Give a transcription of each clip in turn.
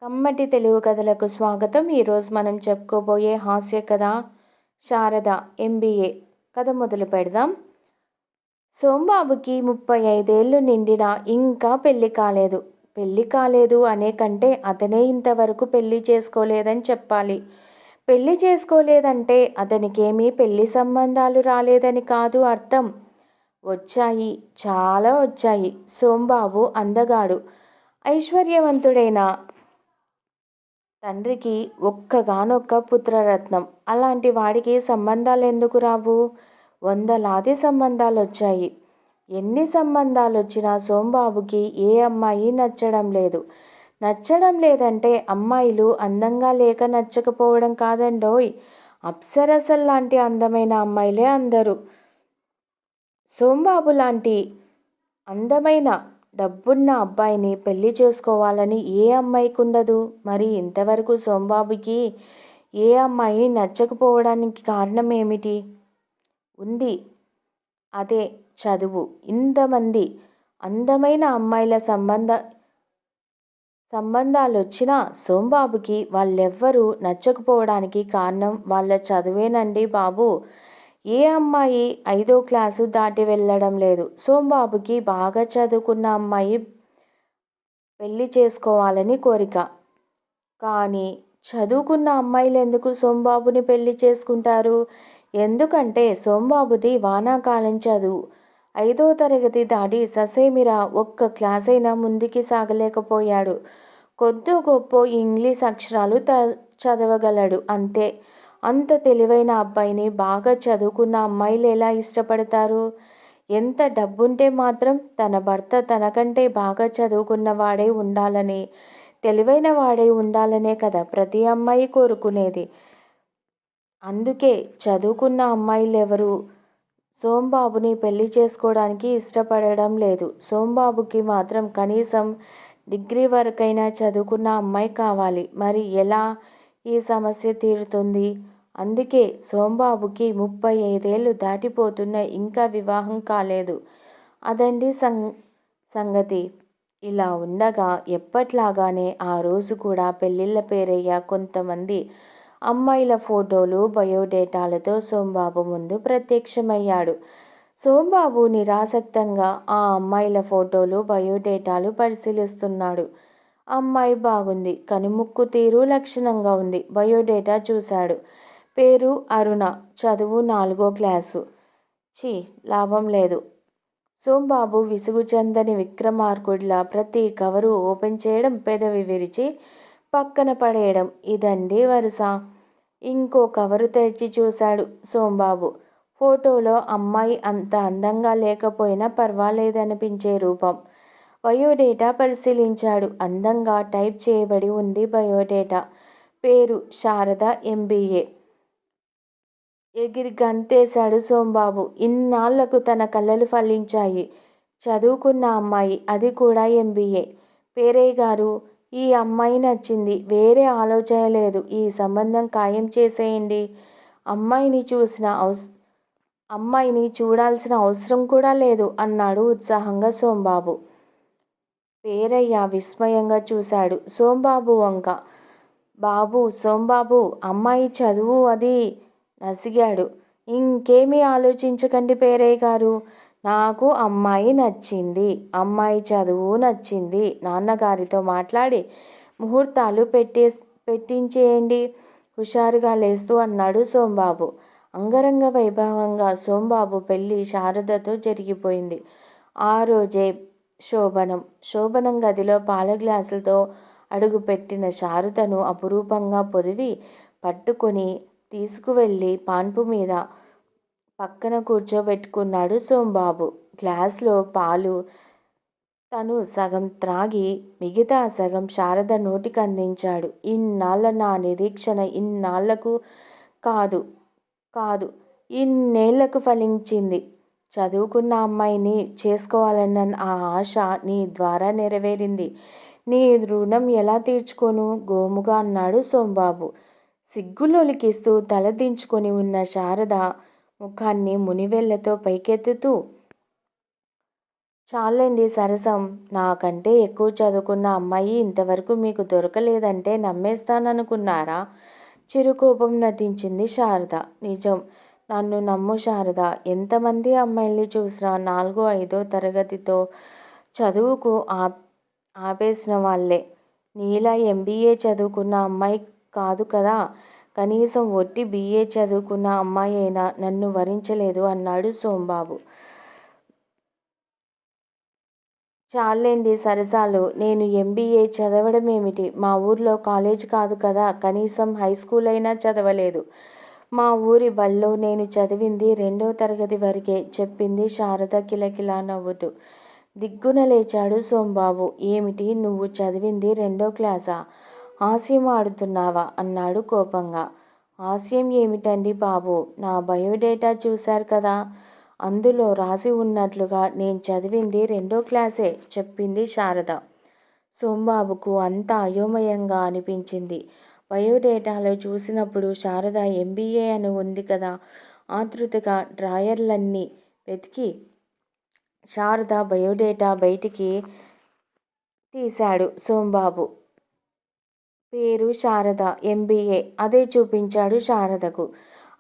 కమ్మటి తెలుగు కథలకు స్వాగతం. ఈరోజు మనం చెప్పుకోబోయే హాస్య కథ శారద MBA కథ మొదలు పెడదాం. సోంబాబుకి 35 ఏళ్ళు నిండినా ఇంకా పెళ్లి కాలేదు. పెళ్లి కాలేదు అనే కంటే అతనే ఇంతవరకు పెళ్లి చేసుకోలేదని చెప్పాలి. పెళ్లి చేసుకోలేదంటే అతనికేమీ పెళ్లి సంబంధాలు రాలేదని కాదు అర్థం. వచ్చాయి, చాలా వచ్చాయి. సోంబాబు అందగాడు, ఐశ్వర్యవంతుడైన తండ్రికి ఒక్కగానొక్క పుత్రరత్నం. అలాంటి వాడికి సంబంధాలు ఎందుకు రావు? వందలాది సంబంధాలొచ్చాయి. ఎన్ని సంబంధాలొచ్చినా సోంబాబుకి ఏ అమ్మాయి నచ్చడం లేదు. నచ్చడం లేదంటే అమ్మాయిలు అందంగా లేక నచ్చకపోవడం కాదండోయ్, అప్సరసల్లాంటి అందమైన అమ్మాయిలే అందరూ. సోంబాబు లాంటి అందమైన డబ్బున్న అబ్బాయిని పెళ్లి చేసుకోవాలని ఏ అమ్మాయికి ఉండదు? మరి ఇంతవరకు సోంబాబుకి ఏ అమ్మాయి నచ్చకపోవడానికి కారణం ఏమిటి? ఉంది, అదే చదువు. ఇంతమంది అందమైన అమ్మాయిల సంబంధాలు వచ్చినా సోంబాబుకి వాళ్ళెవ్వరూ నచ్చకపోవడానికి కారణం వాళ్ళ చదువేనండి బాబు. ఏ అమ్మాయి 5వ క్లాసు దాటి వెళ్ళడం లేదు. సోంబాబుకి బాగా చదువుకున్న అమ్మాయి పెళ్లి చేసుకోవాలని కోరిక. కానీ చదువుకున్న అమ్మాయిలు ఎందుకు సోంబాబుని పెళ్లి చేసుకుంటారు? ఎందుకంటే సోంబాబుది వానాకాలం చదువు. 5వ తరగతి దాటి ససేమిరా ఒక్క క్లాసైనా ముందుకి సాగలేకపోయాడు. కొద్దో గొప్పో ఇంగ్లీష్ అక్షరాలు చదవగలడు, అంతే. అంత తెలివైన అబ్బాయిని బాగా చదువుకున్న అమ్మాయిలు ఎలా ఇష్టపడతారు? ఎంత డబ్బుంటే మాత్రం తన భర్త తనకంటే బాగా చదువుకున్న వాడై ఉండాలని, తెలివైన వాడై ఉండాలనే కదా ప్రతి అమ్మాయి కోరుకునేది. అందుకే చదువుకున్న అమ్మాయిలెవరూ సోంబాబుని పెళ్లి చేసుకోవడానికి ఇష్టపడడం లేదు. సోంబాబుకి మాత్రం కనీసం డిగ్రీ వరకైనా చదువుకున్న అమ్మాయి కావాలి. మరి ఎలా ఈ సమస్య తీరుతుంది? అందుకే సోంబాబుకి 35 ఏళ్ళు దాటిపోతున్నా ఇంకా వివాహం కాలేదు. అదండి సంగతి. ఇలా ఉండగా ఎప్పట్లాగానే ఆ రోజు కూడా పెళ్ళిళ్ళ పేరయ్య కొంతమంది అమ్మాయిల ఫోటోలు, బయోడేటాలతో సోంబాబు ముందు ప్రత్యక్షమయ్యాడు. సోంబాబు నిరాసక్తంగా ఆ అమ్మాయిల ఫోటోలు, బయోడేటాలు పరిశీలిస్తున్నాడు. అమ్మాయి బాగుంది, కనుముక్కు తీరు లక్షణంగా ఉంది. బయోడేటా చూశాడు. పేరు అరుణ, చదువు 4వ క్లాసు. లాభం లేదు. సోంబాబు విసుగు చెందని విక్రమార్కుడిలా ప్రతి కవరు ఓపెన్ చేయడం, పెదవి విరిచి పక్కన పడేయడం, ఇదండి వరుస. ఇంకో కవరు తెరిచి చూశాడు సోంబాబు. ఫోటోలో అమ్మాయి అంత అందంగా లేకపోయినా పర్వాలేదనిపించే రూపం. బయోడేటా పరిశీలించాడు. అందంగా టైప్ చేయబడి ఉంది బయోడేటా. పేరు శారద MBA. ఎగిరి గంతేశాడు సోంబాబు. ఇన్నాళ్లకు తన కలలు ఫలించాయి. చదువుకున్న అమ్మాయి, అది కూడా MBA. పేరయ్య గారు, ఈ అమ్మాయి నచ్చింది. వేరే ఆలోచన లేదు. ఈ సంబంధం ఖాయం చేసేయండి. అమ్మాయిని చూడాల్సిన అవసరం కూడా లేదు అన్నాడు ఉత్సాహంగా సోంబాబు. పేరయ్య విస్మయంగా చూశాడు సోంబాబు వంక. సోంబాబు, అమ్మాయి చదువు అది నసిగాడు. ఇంకేమీ ఆలోచించకండి పేరయ్య గారు. నాకు అమ్మాయి నచ్చింది. అమ్మాయి చదువు నచ్చింది. నాన్నగారితో మాట్లాడి ముహూర్తాలు పెట్టించేయండి హుషారుగా లేస్తూ అన్నాడు సోంబాబు. అంగరంగ వైభవంగా సోంబాబు పెళ్లి శారదతో జరిగిపోయింది. ఆ రోజే శోభనం గదిలో పాల గ్లాసులతో అడుగుపెట్టిన శారదను అపురూపంగా పొదివి పట్టుకొని తీసుకువెళ్ళి పాన్పు మీద పక్కన కూర్చోబెట్టుకున్నాడు సోంబాబు. గ్లాసులో పాలు తను సగం త్రాగి మిగతా సగం శారద నోటికి అందించాడు. ఇన్నాళ్ల నా నిరీక్షణ ఇన్నాళ్లకు కాదు ఇన్నేళ్లకు ఫలించింది. చదువుకున్న అమ్మాయిని చేసుకోవాలన్న ఆ ఆశ నీ ద్వారా నెరవేరింది. నీ రుణం ఎలా తీర్చుకోను? గోముగా అన్నాడు సోంబాబు. సిగ్గులొలికిస్తూ తల దించుకొని ఉన్న శారద ముఖాన్ని మునివేళ్లతో పైకెత్తుతూ చాలండి సరసం. నాకంటే ఎక్కువ చదువుకున్న అమ్మాయి ఇంతవరకు మీకు దొరకలేదంటే నమ్మేస్తాననుకున్నారా? చిరుకోపం నటించింది శారద. నిజం. నన్ను నమ్ము శారద. ఎంతమంది అమ్మాయిల్ని చూసినా 4, 5 తరగతితో చదువుకు ఆపేసిన వాళ్ళే. నీలా ఎంబీఏ చదువుకున్న అమ్మాయి కాదు కదా. కనీసం ఒట్టి BA చదువుకున్న అమ్మాయి అయినా నన్ను వరించలేదు అన్నాడు సోంబాబు. చాలండి సరసాలు. నేను MBA చదవడమేమిటి? మా ఊర్లో కాలేజ్ కాదు కదా, కనీసం హై స్కూల్ అయినా చదవలేదు. మా ఊరి బళ్ళో నేను చదివింది 2వ తరగతి వరకే చెప్పింది శారద కిలకిలా నవ్వుతూ. దిగ్గున లేచాడు సోంబాబు. ఏమిటి నువ్వు చదివింది 2వ క్లాసా? హాస్యం ఆడుతున్నావా? అన్నాడు కోపంగా. హాస్యం ఏమిటండి బాబు, నా బయోడేటా చూశారు కదా, అందులో రాసి ఉన్నట్లుగా నేను చదివింది 2వ క్లాసే చెప్పింది శారద. సోంబాబుకు అంత అయోమయంగా అనిపించింది. బయోడేటాలో చూసినప్పుడు శారద MBA అని ఉంది కదా. ఆతృతగా డ్రాయర్లన్నీ వెతికి శారద బయోడేటా బయటికి తీశాడు సోంబాబు. పేరు శారద, MBA అదే చూపించాడు శారదకు.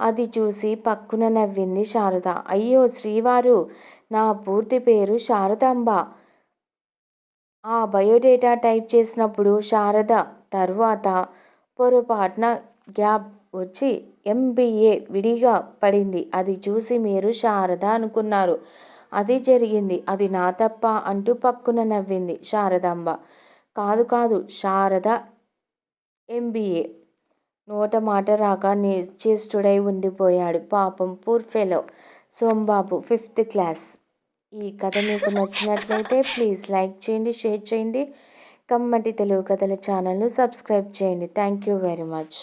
అది చూసి పక్కున నవ్వింది శారద. అయ్యో శ్రీవారు, నా పూర్తి పేరు శారదాంబ. ఆ బయోడేటా టైప్ చేసినప్పుడు శారద తర్వాత పొరపాటున గ్యాప్ వచ్చి MBA విడిగా పడింది. అది చూసి మీరు శారద అనుకున్నారు. అది జరిగింది. అది నా తప్ప అంటూ పక్కున నవ్వింది శారదాంబ. కాదు కాదు, శారద MBA. నోట మాట రాక నిశ్చేష్టుడై ఉండిపోయాడు. పాపం poor fellow. Sombabu 5th class. ఈ కథ మీకు నచ్చినట్లయితే ప్లీజ్ లైక్ చేయండి, షేర్ చేయండి. కమ్మటి తెలుగు కథల ఛానల్ను సబ్స్క్రైబ్ చేయండి. Thank you very much.